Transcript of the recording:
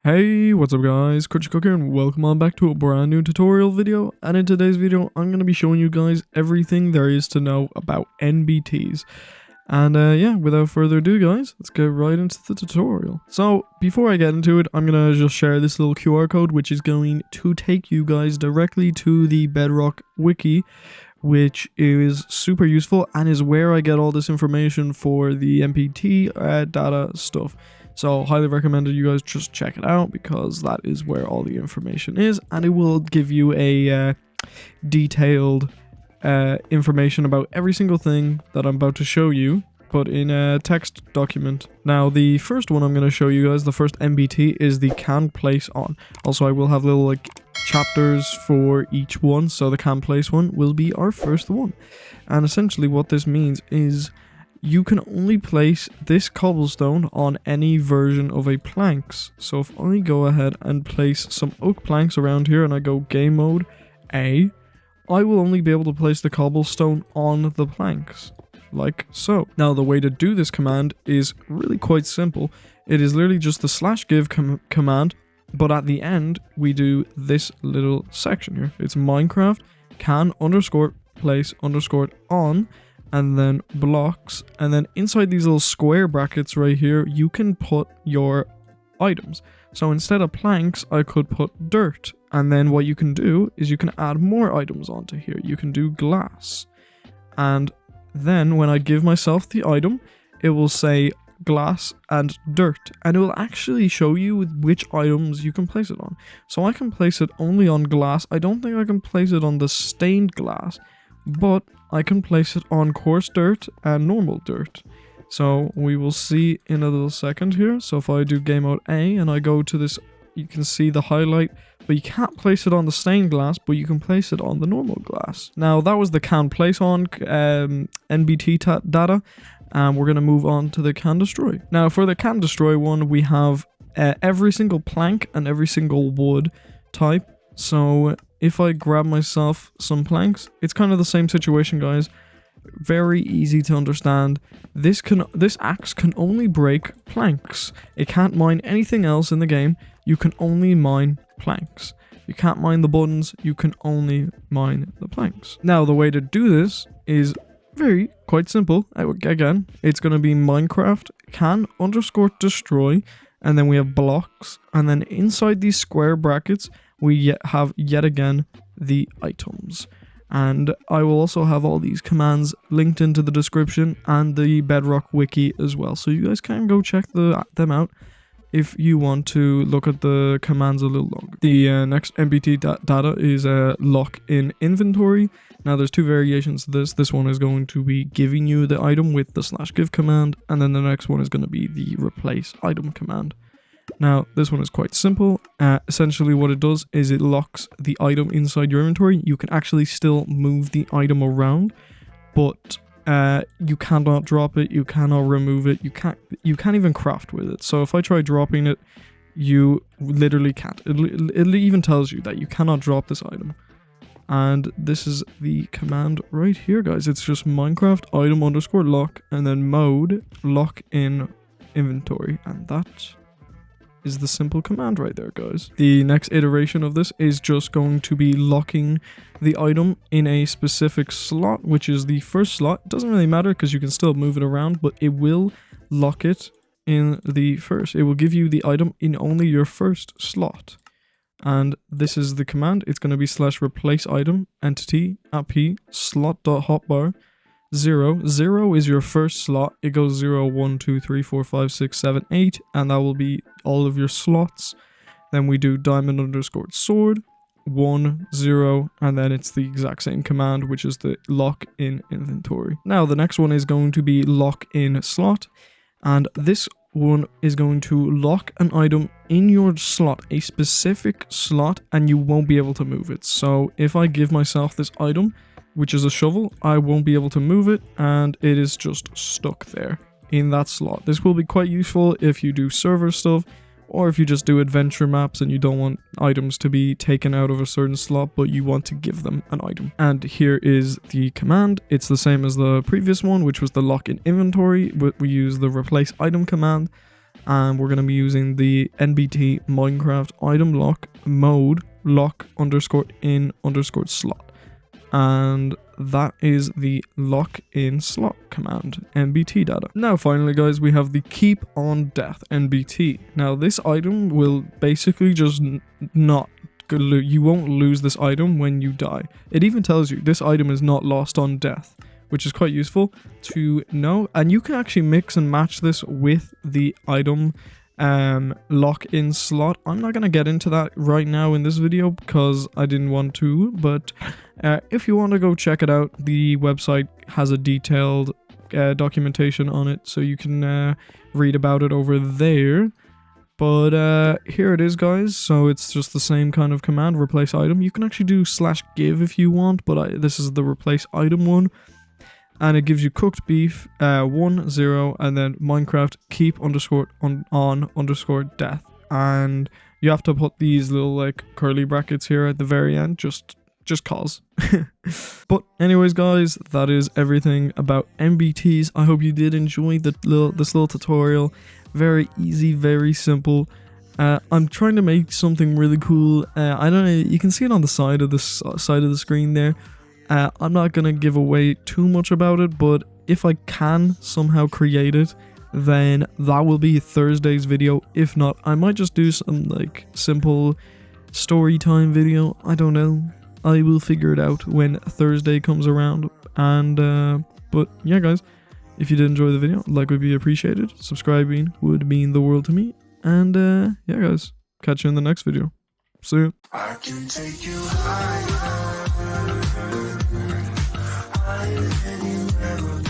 Hey, what's up guys, crunchycookietalk and welcome on back to a brand new tutorial video. And in today's video, I'm going to be showing you guys everything there is to know about NBTs. And yeah, without further ado guys, let's get right into the tutorial. So before I get into it, I'm going to just share this little QR code, which is going to take you guys directly to the Bedrock Wiki, which is super useful and is where I get all this information for the NBT data stuff. So highly recommend that you guys just check it out because that is where all the information is, and it will give you a detailed information about every single thing that I'm about to show you, but in a text document. Now the first one I'm going to show you guys, the first NBT, is the CanPlaceOn. Also I will have little chapters for each one, so the CanPlace one will be our first one. And essentially what this means is you can only place this cobblestone on any version of a planks. So if I go ahead and place some oak planks around here and I go game mode A, I will only be able to place the cobblestone on the planks, like so. Now the way to do this command is really quite simple. It is literally just the /give command, but at the end we do this little section here. It's Minecraft can_place_on, and then blocks, and then inside these little square brackets right here you can put your items. So instead of planks I could put dirt, and then what you can do is you can add more items onto here. You can do glass, and then when I give myself the item it will say glass and dirt, and it will actually show you which items you can place it on. So I can place it only on glass. I don't think I can place it on the stained glass, but I can place it on coarse dirt and normal dirt. So we will see in a little second here. So if I do game mode A and I go to this, you can see the highlight, but you can't place it on the stained glass, but you can place it on the normal glass. Now that was the CanPlaceOn NBT data, and we're going to move on to the CanDestroy. Now for the CanDestroy one, we have every single plank and every single wood type. So if I grab myself some planks, it's kind of the same situation guys. Very easy to understand. This axe can only break planks. It can't mine anything else in the game. You can only mine planks. You can't mine the buttons, you can only mine the planks. Now the way to do this is quite simple. Again, it's going to be Minecraft can_destroy, and then we have blocks, and then inside these square brackets we have yet again the items. And I will also have all these commands linked into the description and the Bedrock Wiki as well, so you guys can go check them out if you want to look at the commands a little longer. The next NBT data is lock in inventory. Now there's two variations of this. This one is going to be giving you the item with the /give command, and then the next one is going to be the replace item command. Now this one is quite simple. Essentially what it does is it locks the item inside your inventory. You can actually still move the item around, but you cannot drop it, you cannot remove it, you can't even craft with it. So if I try dropping it, you literally can't. It even tells you that you cannot drop this item. And this is the command right here guys. It's just Minecraft item_lock and then mode lock in inventory, and that is the simple command right there guys. The next iteration of this is just going to be locking the item in a specific slot, which is the first slot. It doesn't really matter because you can still move it around, but it will lock it in the first. It will give you the item in only your first slot. And this is the command. It's going to be /replaceitem entity ap slot.hotbar 0. 0 is your first slot. It goes 0, 1, 2, 3, 4, 5, 6, 7, 8, and that will be all of your slots. Then we do diamond_sword 1, 0, and then it's the exact same command, which is the lock in inventory. Now the next one is going to be lock in slot, and this one is going to lock an item in your slot, a specific slot, and you won't be able to move it. So if I give myself this item, which is a shovel, I won't be able to move it, and it is just stuck there in that slot. This will be quite useful if you do server stuff, or if you just do adventure maps and you don't want items to be taken out of a certain slot, but you want to give them an item. And here is the command. It's the same as the previous one, which was the lock in inventory, but we use the replace item command. and we're going to be using the NBT Minecraft item lock mode lock underscore in underscore slot, and that is the lock in slot command NBT data. Now finally guys, we have the keep on death NBT. Now this item will basically just you won't lose this item when you die. It even tells you this item is not lost on death, which is quite useful to know. And you can actually mix and match this with the item lock in slot. I'm not going to get into that right now in this video because I didn't want to, but if you want to go check it out, the website has a detailed documentation on it, so you can read about it over there. But here it is guys, so it's just the same kind of command, replace item. You can actually do /give if you want, but this is the replace item one. And it gives you cooked beef, 1, 0, and then Minecraft keep underscore on underscore death. And you have to put these little like curly brackets here at the very end, just cause. But anyways guys, that is everything about NBTs. I hope you did enjoy this little tutorial. Very easy, very simple. I'm trying to make something really cool. I don't know, you can see it on the side of the screen there. I'm not gonna give away too much about it, but if I can somehow create it, then that will be Thursday's video. If not, I might just do some like simple story time video. I don't know. I will figure it out when Thursday comes around. And but yeah guys, if you did enjoy the video, like would be appreciated. Subscribing would mean the world to me. And yeah guys, catch you in the next video. See ya. I can take you higher, higher than you ever